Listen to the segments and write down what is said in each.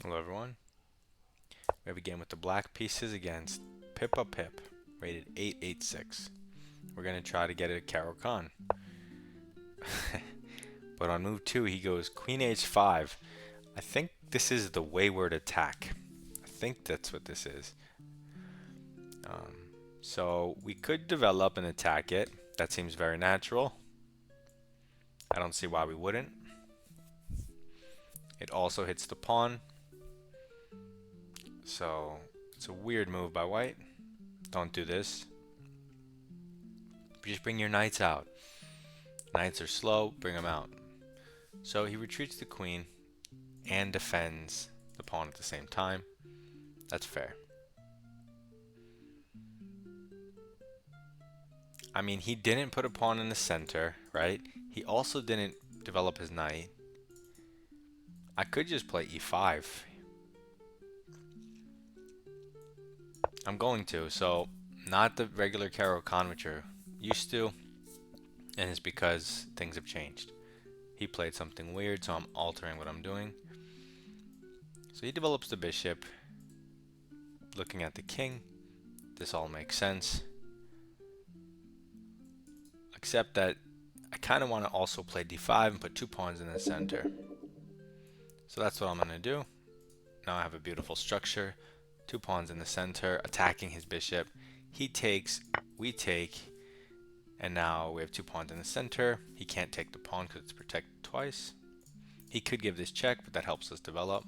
Hello everyone. We have a game with the black pieces against Pippa Pip, rated 886. We're going to try to get a caro-kann. But on move 2 he goes queen h5. I think this is the wayward attack. I think that's what this is. So we could develop and attack it. That seems very natural. I don't see why we wouldn't. It also hits the pawn. So it's a weird move by white. Don't do this. Just bring your knights out. Knights are slow, bring them out. So he retreats the queen and defends the pawn at the same time. That's fair. I mean, he didn't put a pawn in the center, right? He also didn't develop his knight. I could just play e5. I'm going to, so not the regular caro-kann which you're used to, and it's because things have changed. He played something weird, so I'm altering what I'm doing. So he develops the bishop, looking at the king. This all makes sense. Except that I kind of want to also play d5 and put 2 pawns in the center. So that's what I'm going to do. Now I have a beautiful structure. 2 pawns in the center, attacking his bishop. He takes, we take, and now we have 2 pawns in the center. He can't take the pawn because it's protected twice. He could give this check, but that helps us develop.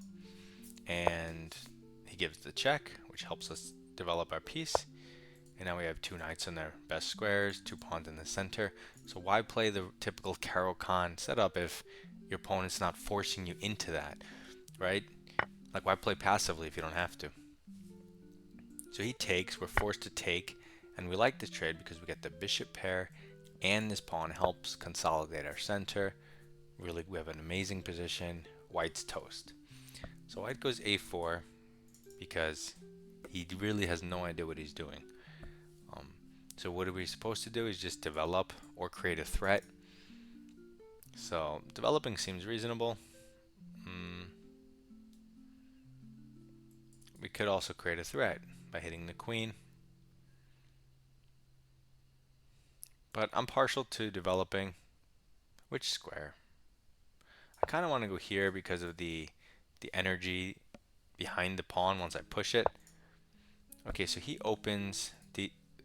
And he gives the check, which helps us develop our piece. And now we have 2 knights in their best squares, 2 pawns in the center. So why play the typical caro-kann setup if your opponent's not forcing you into that, right? Like, why play passively if you don't have to? So he takes, we're forced to take, and we like this trade because we get the bishop pair, and this pawn helps consolidate our center. Really, we have an amazing position. White's toast. So white goes a4 because he really has no idea what he's doing. So what are we supposed to do is just develop or create a threat. So developing seems reasonable. We could also create a threat by hitting the queen. But I'm partial to developing. Which square? I kind of want to go here because of the energy behind the pawn once I push it. Okay, so he opens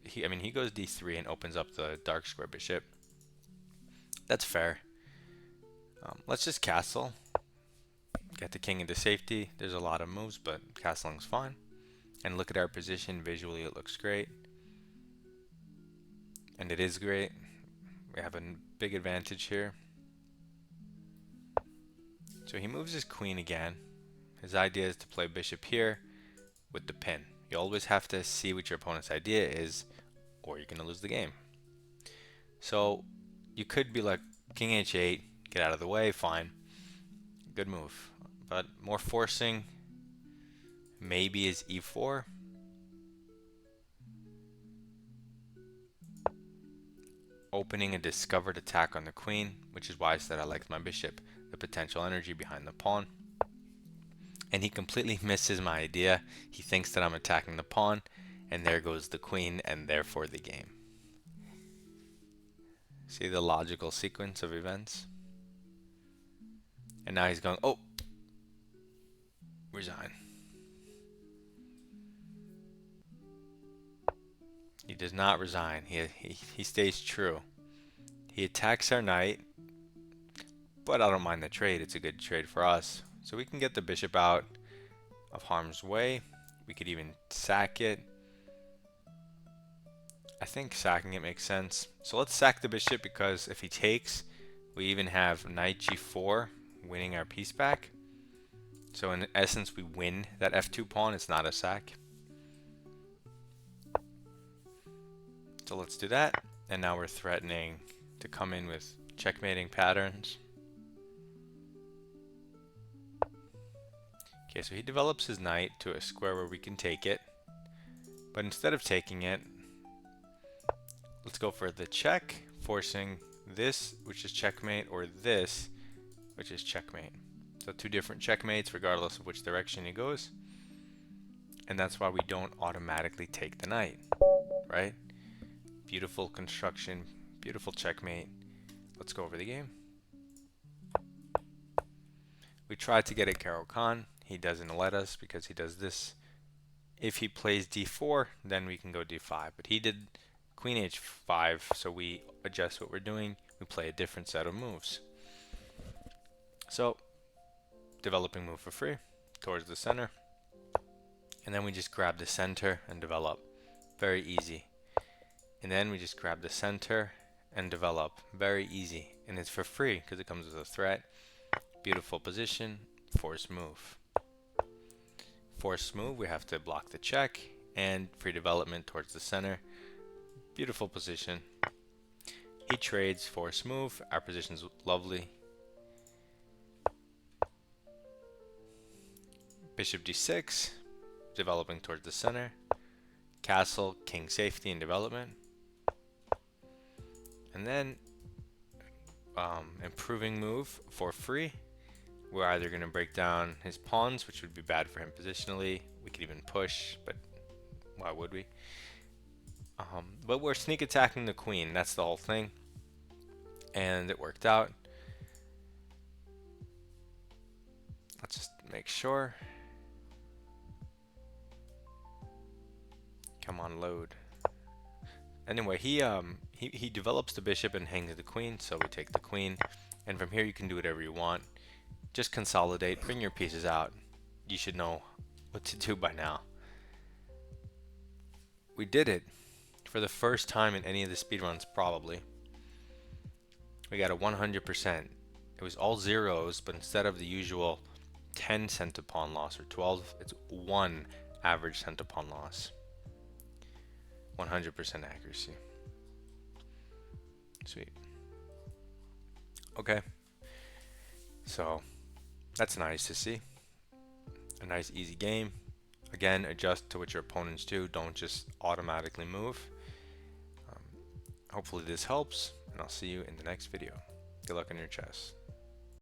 he goes d3 and opens up the dark square bishop. That's fair. Let's just castle. Get the king into safety. There's a lot of moves, but castling's fine. And look at our position. Visually, it looks great. And it is great. We have a big advantage here. So he moves his queen again. His idea is to play bishop here with the pin. You always have to see what your opponent's idea is, or you're going to lose the game. So you could be like king h8, get out of the way, fine. Good move. But more forcing maybe is e4. Opening a discovered attack on the queen, which is why I said I liked my bishop, the potential energy behind the pawn. And he completely misses my idea. He thinks that I'm attacking the pawn, and there goes the queen, and therefore the game. See the logical sequence of events? And now he's going, oh, resign. He does not resign. He stays true. He attacks our knight, but I don't mind the trade. It's a good trade for us. So we can get the bishop out of harm's way. We could even sack it. I think sacking it makes sense. So let's sack the bishop because if he takes, we even have knight g4, winning our piece back. So in essence, we win that f2 pawn. It's not a sack. So let's do that. And now we're threatening to come in with checkmating patterns. Okay, so he develops his knight to a square where we can take it. But instead of taking it, let's go for the check, forcing this, which is checkmate, or this, which is checkmate. So 2 different checkmates regardless of which direction he goes. And that's why we don't automatically take the knight, right? Beautiful construction, beautiful checkmate. Let's go over the game. We tried to get a caro-kann. He doesn't let us because he does this. If he plays d4, then we can go d5. But he did queen h5, so we adjust what we're doing. We play a different set of moves. So, developing move for free towards the center. And then we just grab the center and develop. Very easy. And then we just grab the center and develop. Very easy. And it's for free because it comes with a threat. Beautiful position. Forced move. Forced move, we have to block the check. And free development towards the center. Beautiful position. He trades forced move. Our position's lovely. Bishop d6. Developing towards the center. Castle, king safety and development. And then improving move for free. We're either going to break down his pawns, which would be bad for him positionally. We could even push, but why would we? But we're sneak attacking the queen. That's the whole thing. And it worked out. Let's just make sure. Come on, load. Anyway, he develops the bishop and hangs the queen, so we take the queen. And from here you can do whatever you want. Just consolidate, bring your pieces out. You should know what to do by now. We did it for the first time in any of the speedruns, probably. We got a 100%. It was all zeros, but instead of the usual 10 cent-to-pawn loss or 12, it's 1 average cent-to-pawn loss. 100% accuracy. Sweet. Okay. So that's nice to see. A nice easy game. Again, adjust to what your opponents do. Don't just automatically move. Hopefully this helps, and I'll see you in the next video. Good luck on your chess.